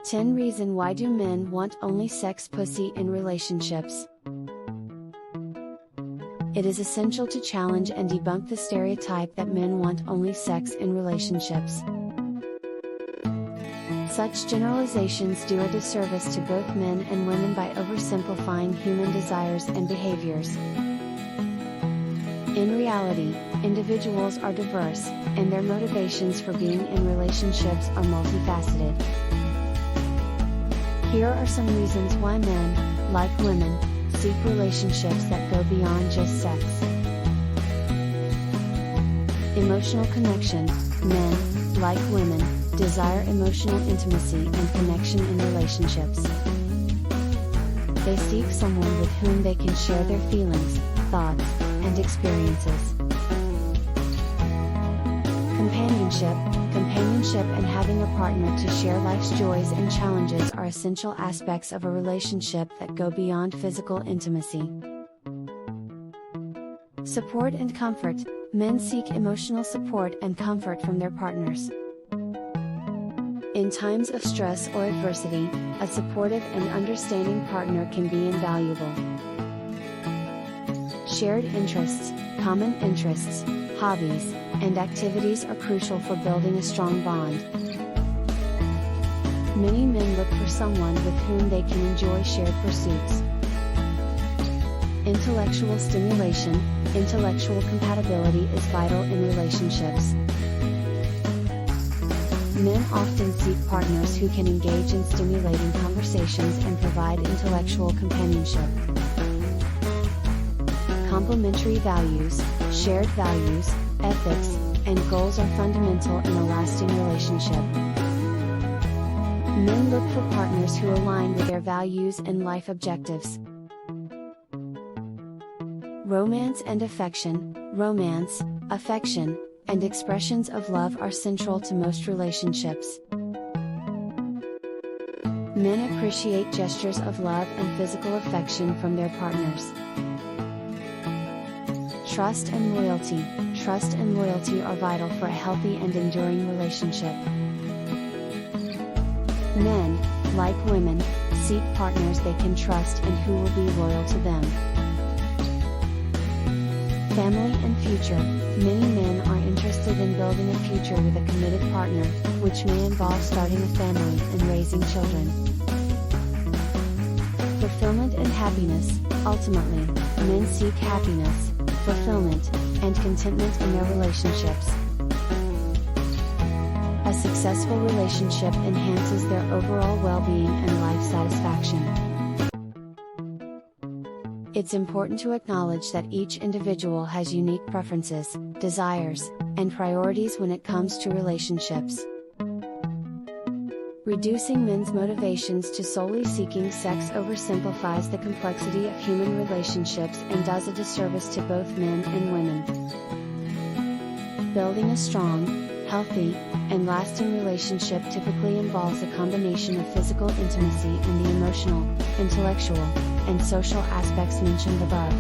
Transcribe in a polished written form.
10 Reasons Why Do Men Want Only Sex Pussy in Relationships. It is essential to challenge and debunk the stereotype that men want only sex in relationships. Such generalizations do a disservice to both men and women by oversimplifying human desires and behaviors. In reality, individuals are diverse, and their motivations for being in relationships are multifaceted. Here are some reasons why men, like women, seek relationships that go beyond just sex. Emotional connection. Men, like women, desire emotional intimacy and connection in relationships. They seek someone with whom they can share their feelings, thoughts, and experiences. Companionship and having a partner to share life's joys and challenges are essential aspects of a relationship that go beyond physical intimacy. Support and comfort. Men seek emotional support and comfort from their partners. In times of stress or adversity, a supportive and understanding partner can be invaluable. Shared interests, common interests, hobbies, and activities are crucial for building a strong bond. Many men look for someone with whom they can enjoy shared pursuits. Intellectual stimulation. Intellectual compatibility is vital in relationships. Men often seek partners who can engage in stimulating conversations and provide intellectual companionship. Complementary values. Shared values, ethics, and goals are fundamental in a lasting relationship. Men look for partners who align with their values and life objectives. Romance and affection. Romance, affection, and expressions of love are central to most relationships. Men appreciate gestures of love and physical affection from their partners. Trust and loyalty. Trust and loyalty are vital for a healthy and enduring relationship. Men, like women, seek partners they can trust and who will be loyal to them. Family and future. Many men are interested in building a future with a committed partner, which may involve starting a family and raising children. Fulfillment and happiness. Ultimately, men seek happiness, fulfillment, and contentment in their relationships. A successful relationship enhances their overall well-being and life satisfaction. It's important to acknowledge that each individual has unique preferences, desires, and priorities when it comes to relationships. Reducing men's motivations to solely seeking sex oversimplifies the complexity of human relationships and does a disservice to both men and women. Building a strong, healthy, and lasting relationship typically involves a combination of physical intimacy and the emotional, intellectual, and social aspects mentioned above.